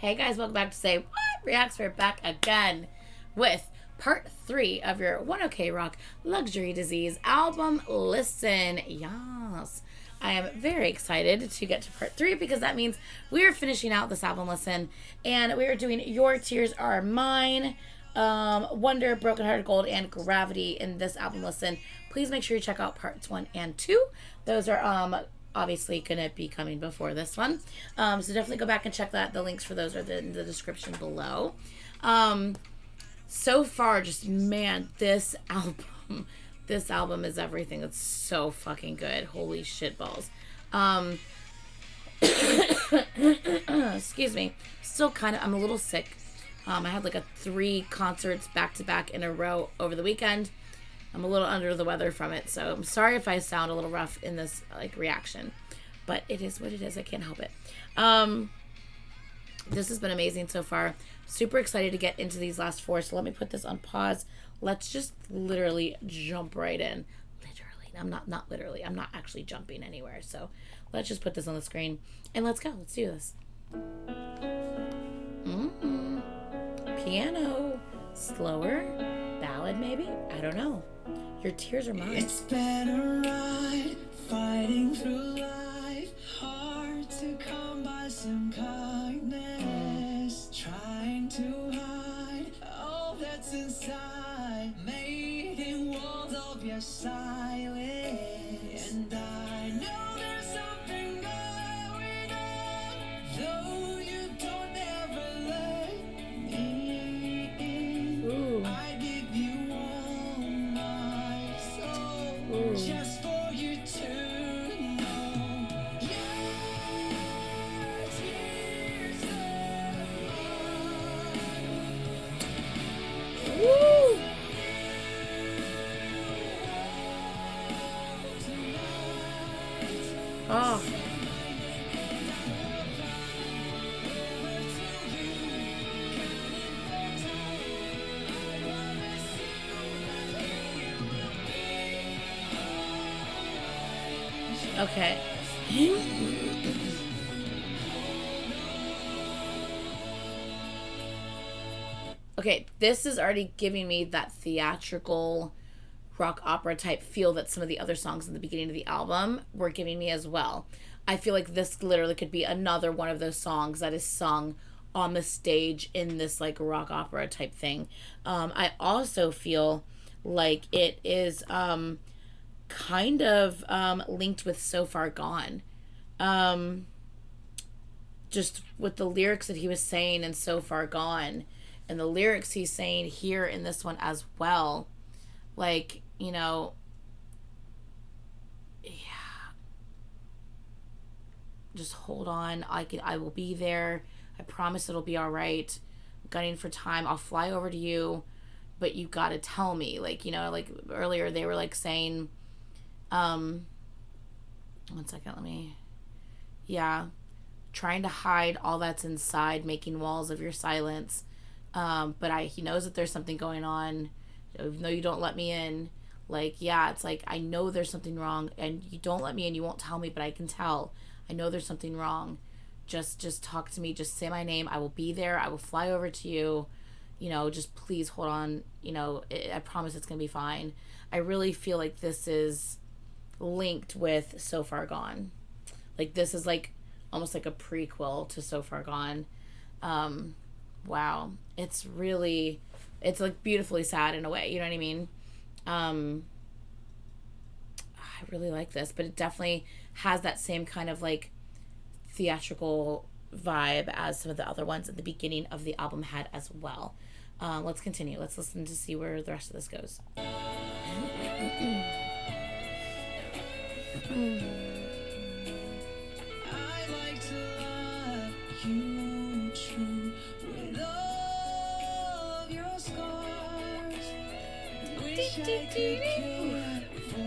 Hey guys, welcome back to Say What Reacts. We're back again with part 3 of your 1OK Rock Luxury Disease album listen. Yes. I am very excited to get to part 3 because that means we are finishing out this album listen and we are doing Your Tears Are Mine, Wonder, Broken Hearted Gold, and Gravity in this album listen. Please make sure you check out parts 1 and 2. Those are obviously gonna be coming before this one, so definitely go back and check that. The links for those are in the description below. So far, just man, this album is everything. It's so fucking good. Holy shit balls. Excuse me, still kind of, I'm a little sick. I had like 3 concerts back to back in a row over the weekend. I'm a little under the weather from it, so I'm sorry if I sound a little rough in this reaction, but it is what it is. I can't help it. This has been amazing so far. Super excited to get into these last 4, so let me put this on pause. Let's just literally jump right in. Literally. I'm not literally. I'm not actually jumping anywhere, so let's just put this on the screen, and let's go. Let's do this. Piano. Slower. Ballad, maybe? I don't know. Your Tears Are Mine. It's been a ride, fighting through life, hard to come by some kindness, trying to hide all that's inside, making walls of your silence. And I know there's something going on, though you don't ever let me in. Ooh. I give you all my soul, just for you to know. Your tears are mine. Woo! Oh. Okay. Okay, this is already giving me that theatrical rock opera type feel that some of the other songs in the beginning of the album were giving me as well. I feel like this literally could be another one of those songs that is sung on the stage in this rock opera type thing. I also feel like it is kind of linked with So Far Gone. Just with the lyrics that he was saying in So Far Gone and the lyrics he's saying here in this one as well. Yeah. Just hold on. I will be there. I promise it'll be all right. I'm gunning for time. I'll fly over to you, but you gotta tell me. Earlier they were saying, 1 second, trying to hide all that's inside, making walls of your silence. But he knows that there's something going on, even though you don't let me in. It's I know there's something wrong, and you don't let me in, you won't tell me, but I can tell. I know there's something wrong. Just talk to me, just say my name, I will be there, I will fly over to you, just please hold on, I promise it's gonna be fine. I really feel like this is linked with So Far Gone. This is almost like a prequel to So Far Gone. Wow. It's beautifully sad in a way, you know what I mean? I really like this, but it definitely has that same kind of theatrical vibe as some of the other ones at the beginning of the album had as well. Let's continue. Let's listen to see where the rest of this goes. I like to love you true with all of your scars. Wish I could care for a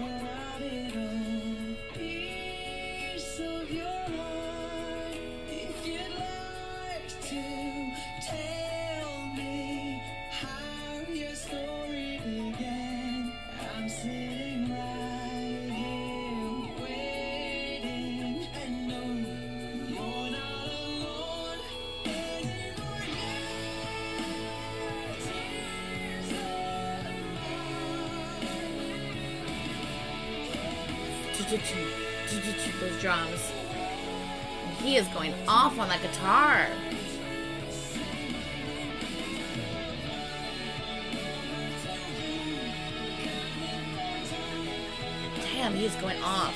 little piece of your heart. If you'd like to tell me how your story began, I'm sitting right here waiting. And no, you're not alone. those drums. And he is going off on that guitar. Damn, he's going off.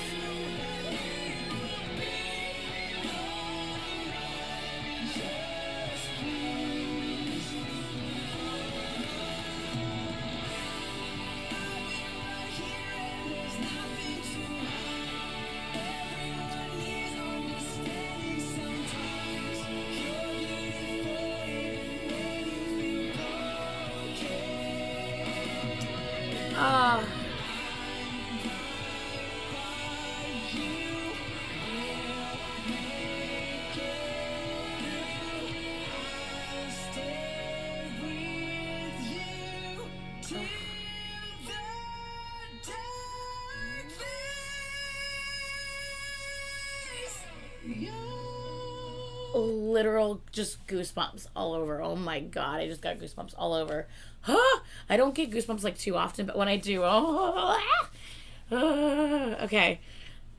Ah. Literal just goosebumps all over. Oh my god, I just got goosebumps all over. Huh? I don't get goosebumps like too often, but when I do, okay.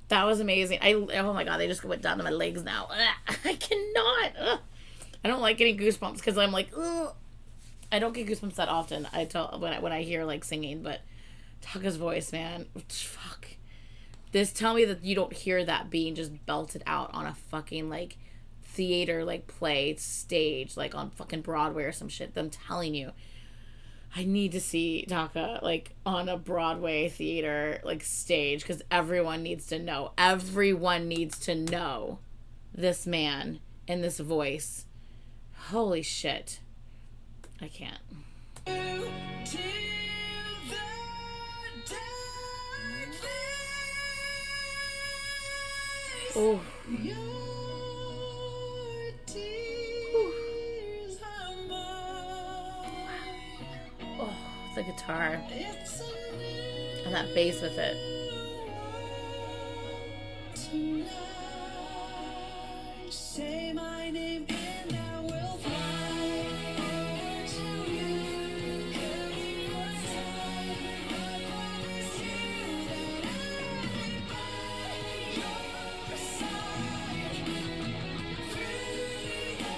That was amazing. Oh my god, they just went down to my legs now. I cannot. I don't like getting goosebumps because I'm like, ugh. I don't get goosebumps that often. I tell when I hear like singing, but Taka's voice, man, fuck. Tell me that you don't hear that being just belted out on a fucking like theater like play stage, like on fucking Broadway or some shit. I'm telling you, I need to see Taka like on a Broadway theater like stage because everyone needs to know. Everyone needs to know this man and this voice. Holy shit. I can't. Oh. Oh, the guitar. And that bass with it. Say my name and I will fly to you. Carry your side. I promise you that I'll be by your side. Through the fight.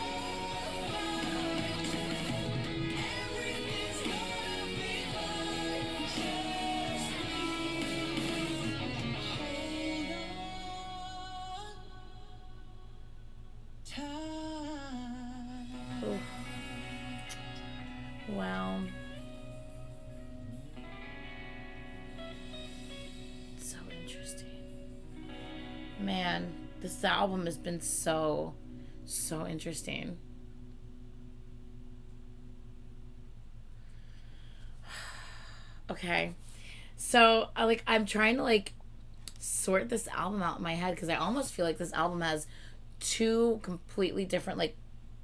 Everything's gonna be fine. Just hold on. Wow. So interesting. Man, this album has been so interesting. Okay. So, I'm trying to sort this album out in my head because I almost feel like this album has two completely different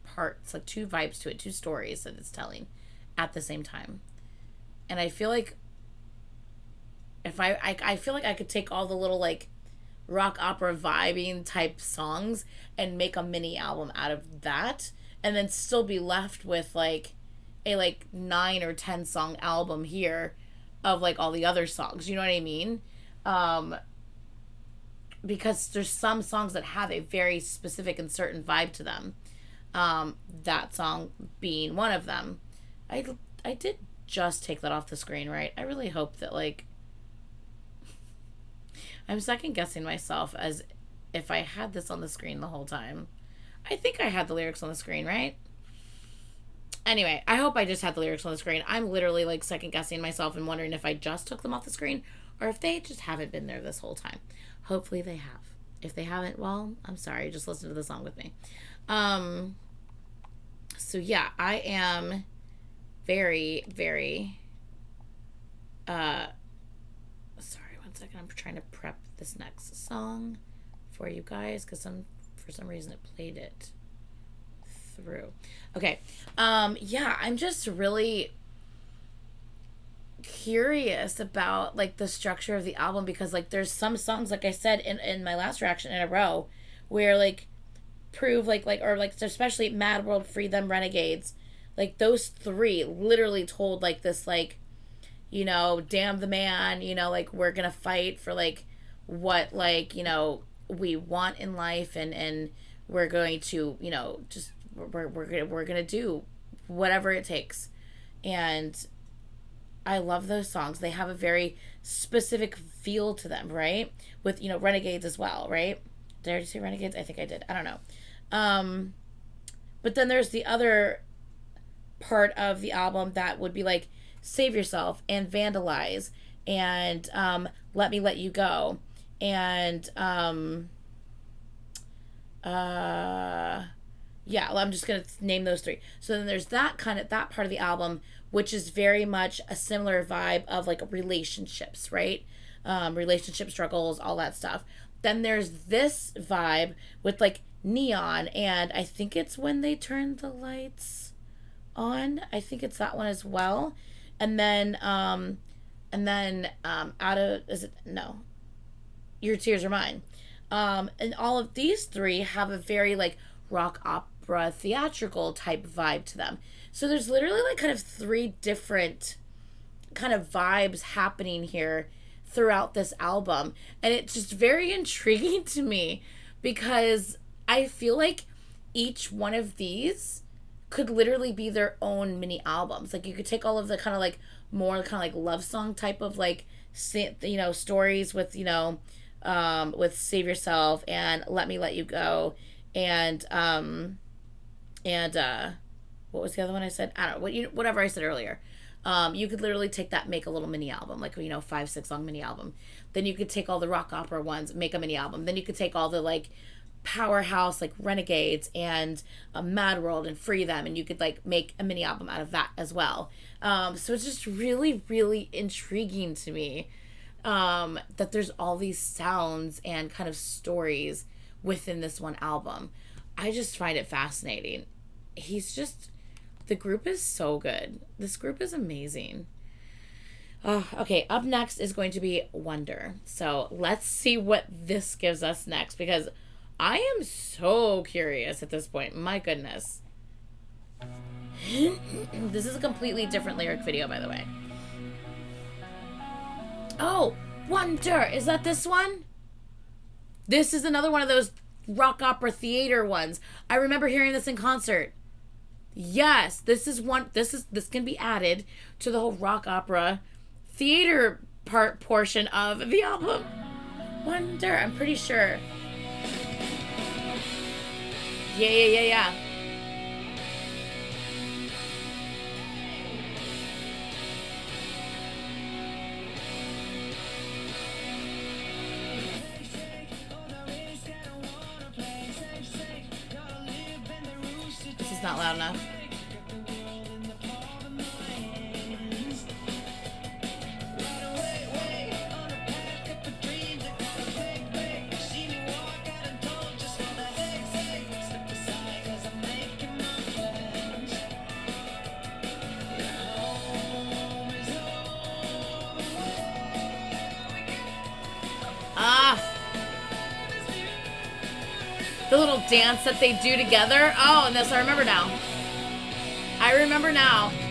parts, two vibes to it, two stories that it's telling at the same time. And I feel like if I feel like I could take all the little rock opera vibing type songs and make a mini album out of that and then still be left with a 9 or 10 song album here of all the other songs, you know what I mean? Because there's some songs that have a very specific and certain vibe to them. That song being one of them. I did just take that off the screen, right? I really hope that I'm second guessing myself as if I had this on the screen the whole time. I think I had the lyrics on the screen, right? Anyway, I hope I just had the lyrics on the screen. I'm literally second guessing myself and wondering if I just took them off the screen or if they just haven't been there this whole time. Hopefully they have. If they haven't, well, I'm sorry. Just listen to the song with me. So yeah, I am very, very, sorry, one second. I'm trying to prep this next song for you guys because for some reason it played it through. Okay. Yeah, I'm just really curious about the structure of the album because there's some songs, like I said in my last reaction in a row, where Prove or especially Mad World, Free Them, Renegades, those three literally told this damn the man, we're gonna fight for what, like, you know, we want in life, and we're going to, you know, just we're gonna do whatever it takes. And I love those songs. They have a very specific feel to them, right? With, you know, Renegades as well, right? Did I already say Renegades? I think I did. I don't know. Um, but then there's the other part of the album that would be like Save Yourself and Vandalize and Let Me Let You Go and uh yeah, well, I'm just gonna name those three. So then there's that part of the album, which is very much a similar vibe of like relationships, right? Relationship struggles, all that stuff. Then there's this vibe with like neon, and I think it's When They Turn the Lights on. I think it's that one as well. And then out of, is it, no, Your Tears Are Mine. And all of these three have a very like rock opera theatrical type vibe to them. So there's literally like kind of three different kind of vibes happening here throughout this album. And it's just very intriguing to me because I feel like each one of these could literally be their own mini albums. Like you could take all of the kind of like more kind of like love song type of like, you know, stories with, you know, with Save Yourself and Let Me Let You Go and what was the other one I said? I don't know, whatever I said earlier. You could literally take that, make a little mini album, like, you know, 5-6 song mini album. Then you could take all the rock opera ones, make a mini album. Then you could take all the like powerhouse like Renegades and Mad World and Free Them, and you could like make a mini album out of that as well. So it's just really, really intriguing to me that there's all these sounds and kind of stories within this one album. I just find it fascinating. The group is so good. This group is amazing. Okay, up next is going to be Wonder. So let's see what this gives us next, because I am so curious at this point. My goodness. This is a completely different lyric video, by the way. Oh, Wonder! Is that this one? This is another one of those rock opera theater ones. I remember hearing this in concert. Yes, this can be added to the whole rock opera theater portion of the album. Wonder, I'm pretty sure. Yeah. This is not loud enough. The little dance that they do together. Oh, and this, I remember now.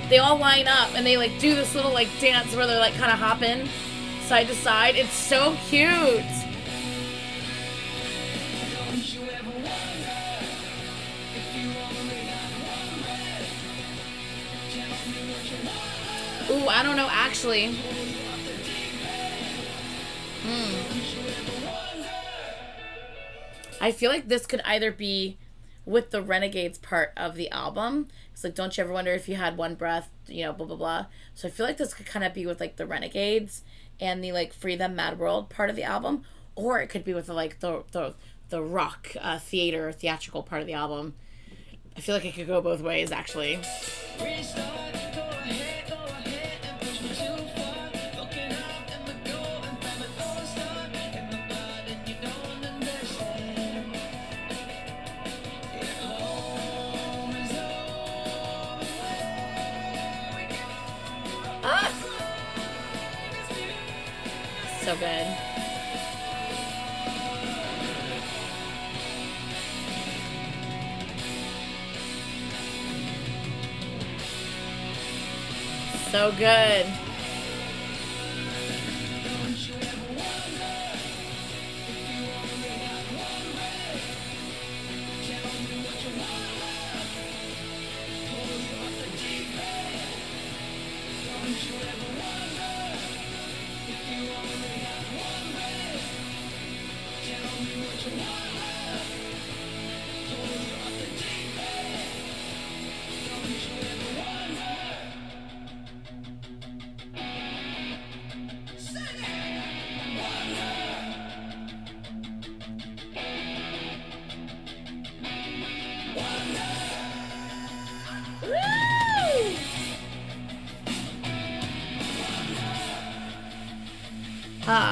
They all line up and they like do this little like dance where they're like kind of hopping side to side. It's so cute. Ooh, I don't know actually. I feel like this could either be with the Renegades part of the album. It's like, don't you ever wonder if you had one breath, you know, blah, blah, blah. So I feel like this could kind of be with like the Renegades and the like Free Them Mad World part of the album. Or it could be with the, like the rock theatrical part of the album. I feel like it could go both ways actually. So good. So good.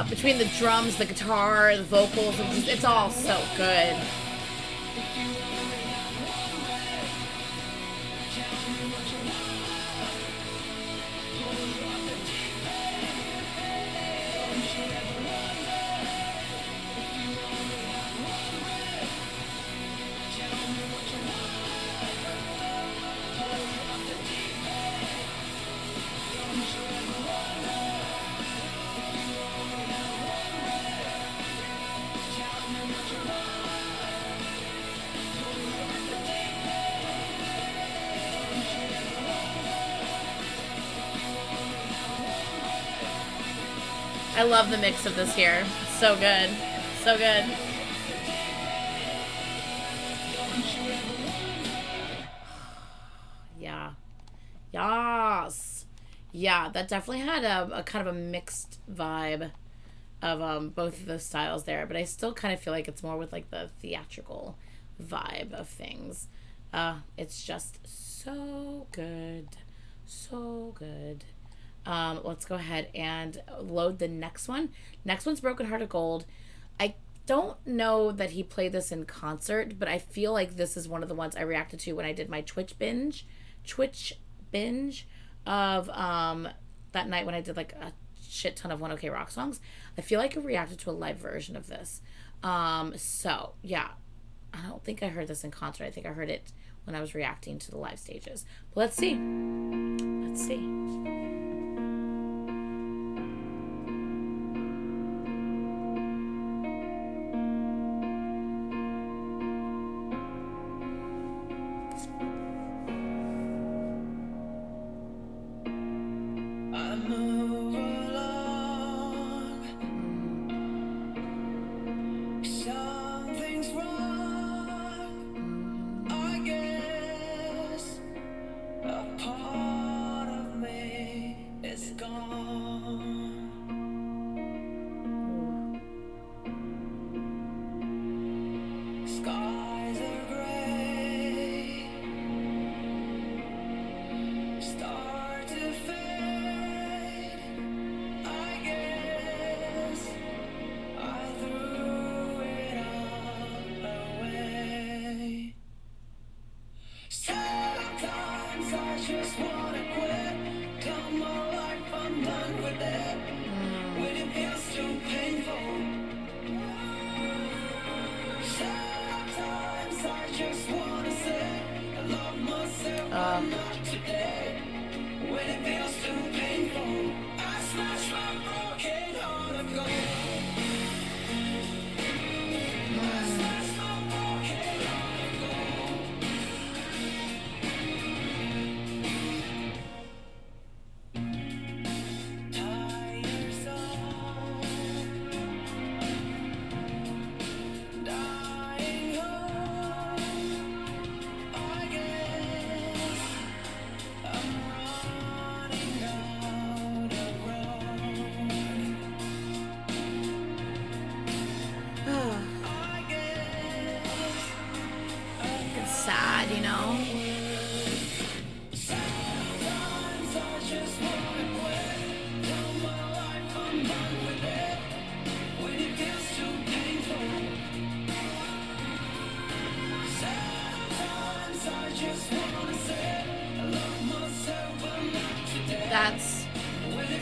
Between the drums, the guitar, the vocals, it's all so good. I love the mix of this here. So good. So good. Yeah. Yes. Yeah, that definitely had a kind of a mixed vibe of both of those styles there, but I still kind of feel like it's more with like the theatrical vibe of things. It's just so good. So good. Let's go ahead and load the next one. Next one's Broken Heart of Gold. I don't know that he played this in concert, but I feel like this is one of the ones I reacted to when I did my Twitch binge of that night when I did like a shit ton of 1OK Rock songs. I feel like I reacted to a live version of this. So yeah, I don't think I heard this in concert. I think I heard it when I was reacting to the live stages. But let's see. Let's see.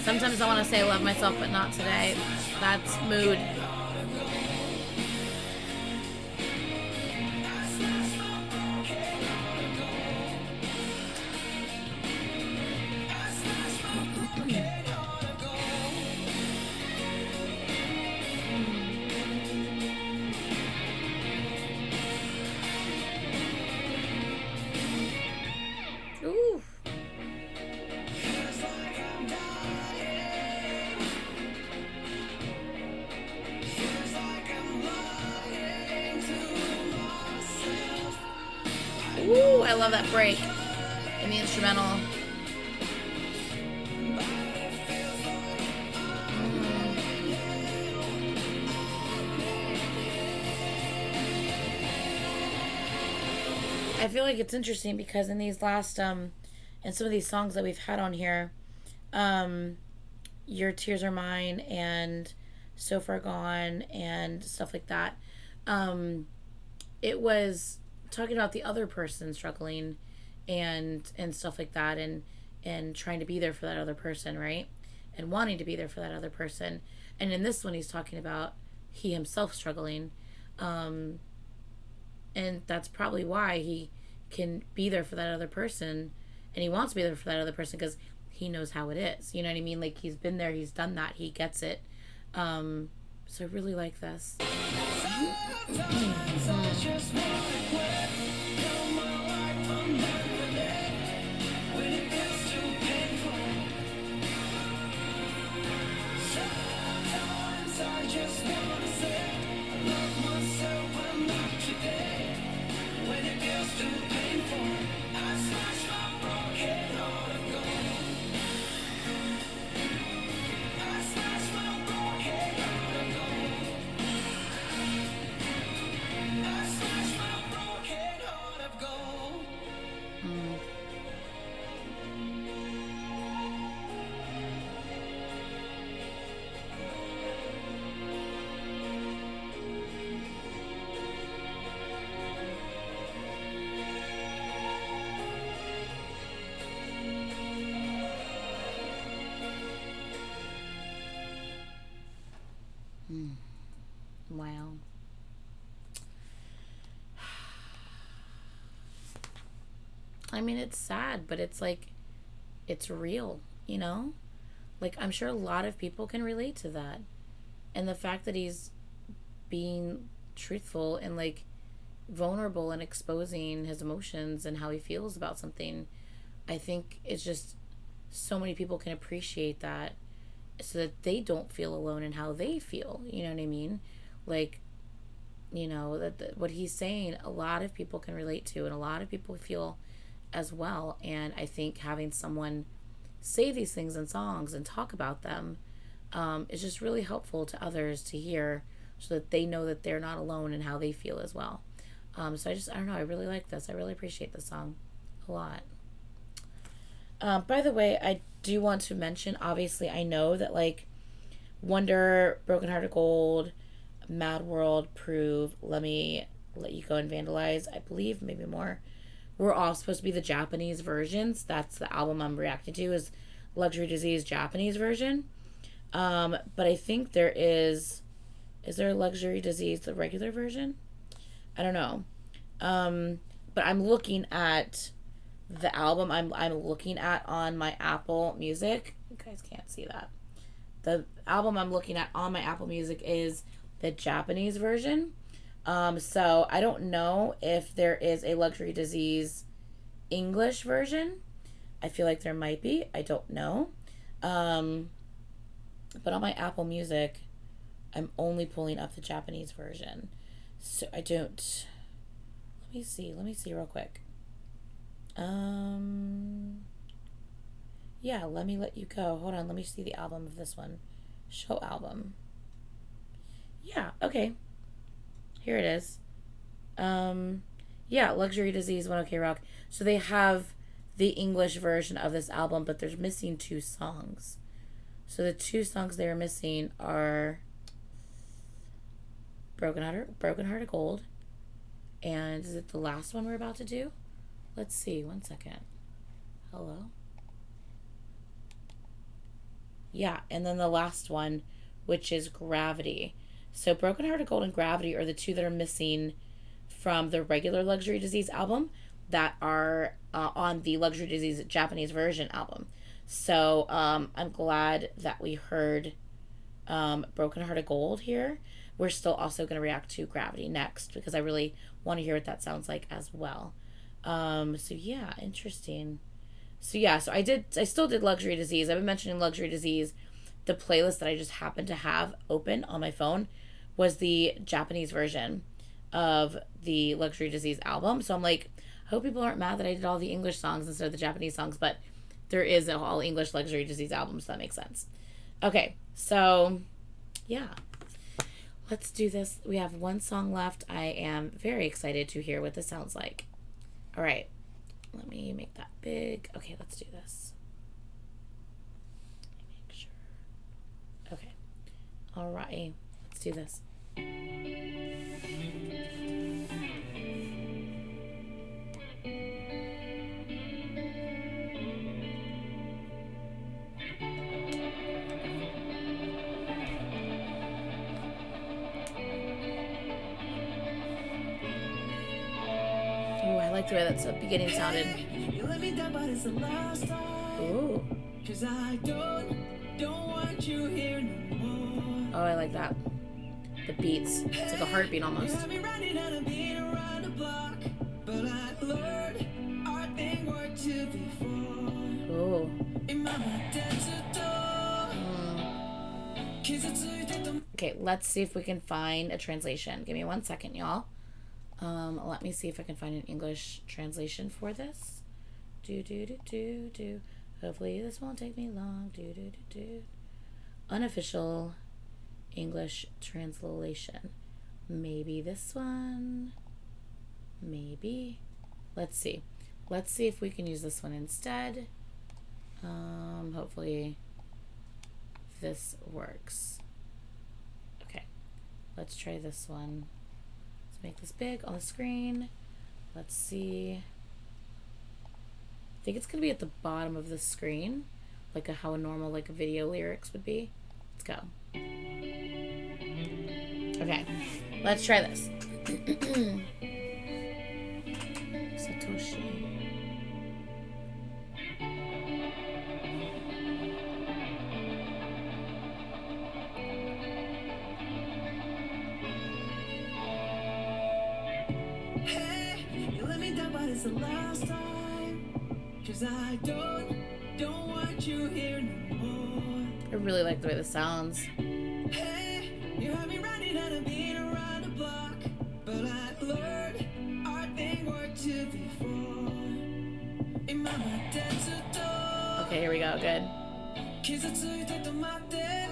Sometimes I want to say I love myself, but not today. That's mood. I love that break in the instrumental. I feel like it's interesting because in these last in some of these songs that we've had on here, um Your Tears Are Mine and So Far Gone and stuff like that, um it was talking about the other person struggling and stuff like that, and trying to be there for that other person, right? And wanting to be there for that other person. And in this one he's talking about he himself struggling, um and that's probably why he can be there for that other person, and he wants to be there for that other person because he knows how it is, you know what I mean? Like, he's been there, he's done that, he gets it. So I really like this. Wow. I mean, it's sad, but it's like, it's real, you know? Like, I'm sure a lot of people can relate to that. And the fact that he's being truthful and, like, vulnerable and exposing his emotions and how he feels about something, I think it's just so many people can appreciate that so that they don't feel alone in how they feel. You know what I mean? Like, you know, what he's saying, a lot of people can relate to, and a lot of people feel as well. And I think having someone say these things in songs and talk about them, is just really helpful to others to hear, so that they know that they're not alone in how they feel as well. So I don't know, I really like this. I really appreciate this song a lot. By the way, I do want to mention, obviously, I know that, like, Wonder, Broken Heart of Gold, Mad World, Prove, Let Me Let You Go, and Vandalize, I believe, maybe more, were all supposed to be the Japanese versions. That's the album I'm reacting to, is Luxury Disease Japanese version. But I think is there a Luxury Disease, the regular version? I don't know. But I'm looking at the album I'm looking at on my Apple Music. You guys can't see that. The album I'm looking at on my Apple Music is the Japanese version. So I don't know if there is a Luxury Disease English version. I feel like there might be. I don't know. But on my Apple Music, I'm only pulling up the Japanese version. So I don't... Let me see real quick. Yeah, Let Me Let You Go. Hold on, let me see the album of this one. Show album. Yeah, okay. Here it is. Yeah, Luxury Disease, One OK Rock. So they have the English version of this album, but they're missing 2 songs. So the 2 songs they are missing are Broken Heart of Gold. And is it the last one we're about to do? Let's see, 1 second. Hello? Yeah, and then the last one, which is Gravity. So Broken Heart of Gold and Gravity are the 2 that are missing from the regular Luxury Disease album that are on the Luxury Disease Japanese version album. So I'm glad that we heard Broken Heart of Gold here. We're still also going to react to Gravity next because I really want to hear what that sounds like as well. So yeah, interesting. So yeah, so I still did Luxury Disease. I've been mentioning Luxury Disease. The playlist that I just happened to have open on my phone was the Japanese version of the Luxury Disease album. So I'm like, Hope people aren't mad that I did all the English songs instead of the Japanese songs, but there is an all English luxury disease album, so that makes sense. Okay, so yeah. Let's do this. We have one song left. I am very excited to hear what this sounds like. All right. Let me make that big. Okay, let's do this. Let me make sure. Okay. All right. Let's do this. Oh, I like the way that's the beginning sounded. You let me down, but it's the last time. Ooh. 'Cause I don't want you here no more. Oh, I like that. The beats. It's like a heartbeat You almost. had me running out of beat around the block, but I learned our thing worked two before. Ooh. In my mind, that's a door. 'Cause it's a Okay, let's see if we can find a translation. Give me 1 second, y'all. Let me see if I can find an English translation for this. Do. Hopefully this won't take me long. Do. Unofficial English translation. Maybe this one. Maybe. Let's see. Let's see if we can use this one instead. Hopefully this works. Okay. Let's try this one. Make this big on the screen. Let's see. I think it's gonna be at the bottom of the screen, like how a normal like video lyrics would be. Let's go. Okay, let's try this. Satoshi. You let me down, but it's the last time. 'Cause I don't want you here no more. I really like the way this sounds. Hey, you had me running out of beat around the block, but I learned our thing worked two before. In my mind, that's a door. Okay, here we go. Good. 傷ついて止まって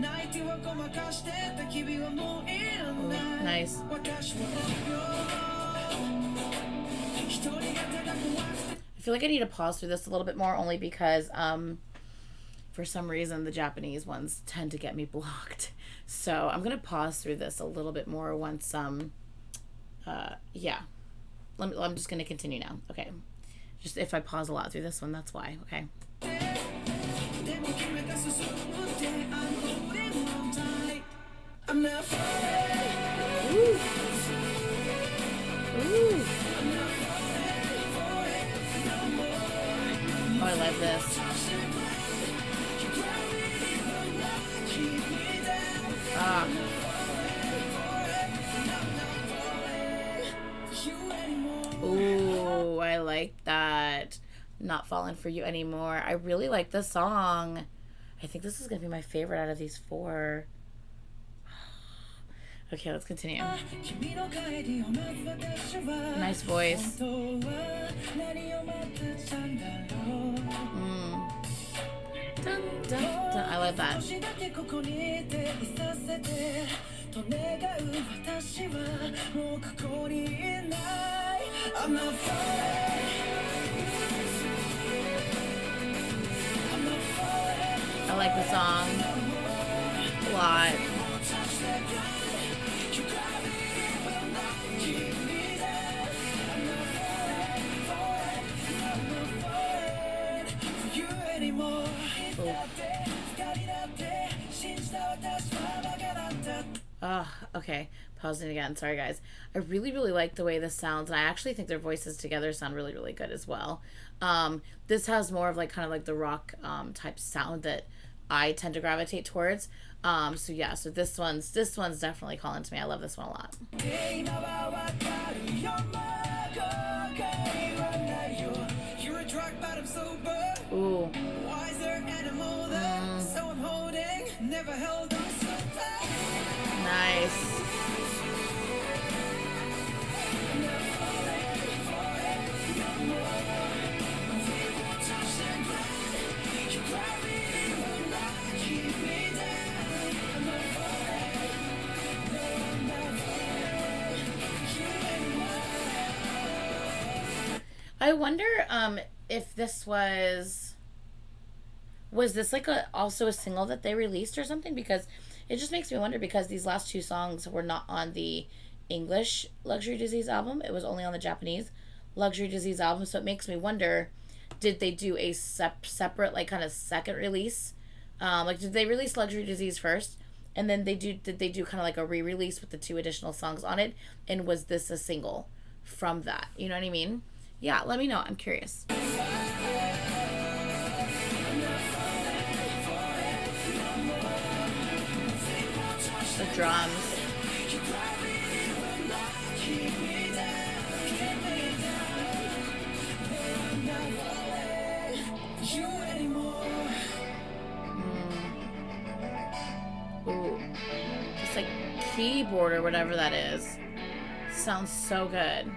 泣いてはごまかしてた君はもういらない Nice. 私は一人がただ怖くて I feel like I need to pause through this a little bit more, only because for some reason the Japanese ones tend to get me blocked. So I'm gonna pause through this a little bit more once yeah. I'm just gonna continue now. Okay. Just if I pause a lot through this one, that's why. Okay. でも決めた進むって I'm holding on tight I'm not falling Ooh. Oh, I love this. Ah. Ooh, I like that. Not falling for you anymore. I really like this song. I think this is gonna be my favorite out of these four. Okay, let's continue. Nice voice. Dun, dun, dun. I like that. I'm not falling. I like the song a lot. Oh, okay. Pausing again. Sorry, guys. I really, really like the way this sounds, and I actually think their voices together sound really, really good as well. This has more of like kind of like the rock type sound that I tend to gravitate towards. So yeah, so this one's definitely calling to me. I love this one a lot. Ooh. Nice. I wonder if this was this like a also a single that they released or something, because it just makes me wonder, because these last two songs were not on the English Luxury Disease album. It was only on the Japanese Luxury Disease album, so it makes me wonder, did they do a separate like kind of second release? Like did they release Luxury Disease first and then did they do kind of like a re-release with the two additional songs on it, and was this a single from that? You know what I mean? Yeah, let me know. I'm curious. The drums. Ooh. It's like keyboard or whatever that is. Sounds so good.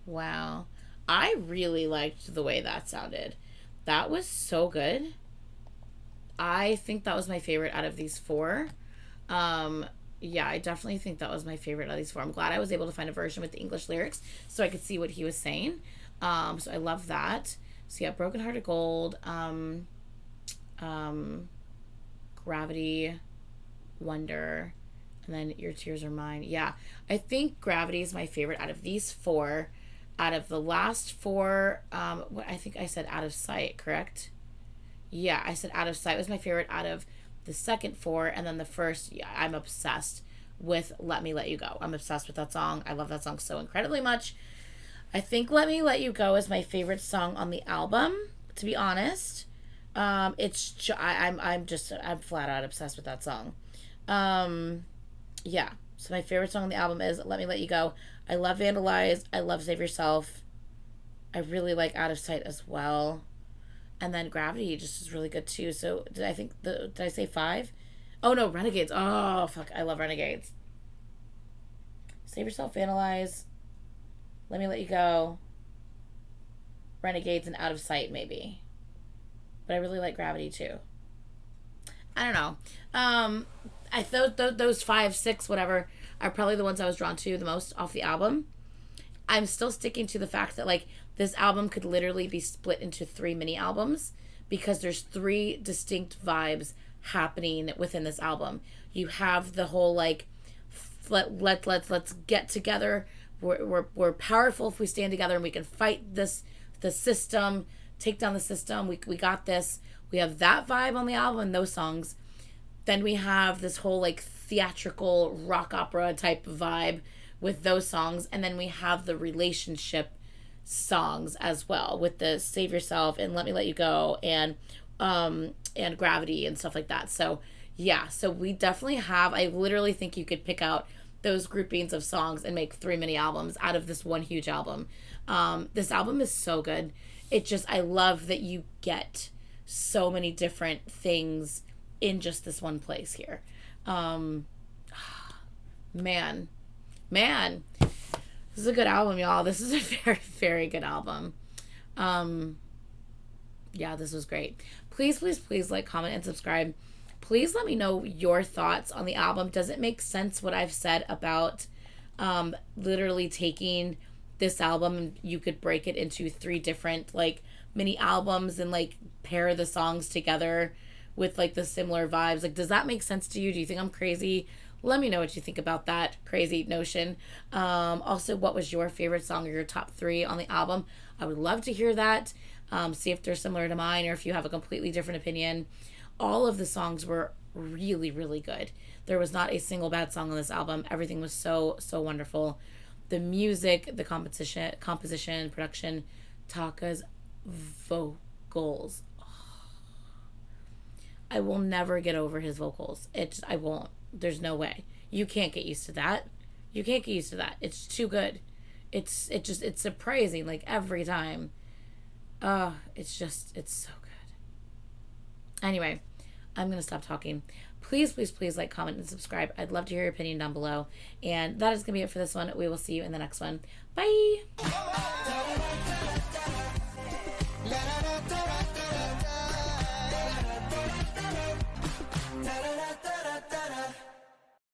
Wow. I really liked the way that sounded. That was so good. I think that was my favorite out of these four. Um, yeah, I definitely think that was my favorite out of these four. I'm glad I was able to find a version with the English lyrics so I could see what he was saying. So I love that. So yeah, Broken Hearted Gold, um, Gravity, Wonder, and then Your Tears Are Mine. Yeah, I think Gravity is my favorite out of these four. Out of the last four, what I think I said Out of Sight, correct? Yeah, I said Out of Sight was my favorite out of the second four, and then the first, yeah, I'm obsessed with Let Me Let You Go. I'm obsessed with that song. I love that song so incredibly much. I think Let Me Let You Go is my favorite song on the album, to be honest. I'm flat out obsessed with that song. Um, yeah. So my favorite song on the album is Let Me Let You Go. I love Vandalize. I love Save Yourself. I really like Out of Sight as well. And then Gravity just is really good too. So did I say five? Oh no, Renegades. Oh fuck, I love Renegades. Save Yourself, Vandalize, Let Me Let You Go, Renegades, and Out of Sight maybe. But I really like Gravity too. I don't know. I thought those five, six, whatever, are probably the ones I was drawn to the most off the album. I'm still sticking to the fact that like this album could literally be split into three mini albums, because there's three distinct vibes happening within this album. You have the whole like let's get together. We're powerful if we stand together, and we can fight the system, take down the system. We got this. We have that vibe on the album and those songs. Then we have this whole like theatrical rock opera type vibe with those songs, and then we have the relationship songs as well with the Save Yourself and Let Me Let You Go and Gravity and stuff like that. So yeah, so we definitely have, I literally think you could pick out those groupings of songs and make three mini albums out of this one huge album. This album is so good. It just, I love that you get so many different things in just this one place here. Man, this is a good album, y'all. This is a very, very good album. Yeah, this was great. Please like, comment, and subscribe. Please let me know your thoughts on the album. Does it make sense what I've said about literally taking this album and you could break it into three different like mini albums and like pair the songs together with like the similar vibes? Like, does that make sense to you? Do you think I'm crazy? Let me know what you think about that crazy notion. Also, what was your favorite song or your top three on the album? I would love to hear that. See if they're similar to mine or if you have a completely different opinion. All of the songs were really, really good. There was not a single bad song on this album. Everything was so, so wonderful. The music, the composition, production, Taka's vocals. I will never get over his vocals. I won't. There's no way. You can't get used to that. You can't get used to that. It's too good. It's surprising like every time. It's so good. Anyway, I'm going to stop talking. Please like, comment, and subscribe. I'd love to hear your opinion down below. And that is going to be it for this one. We will see you in the next one. Bye.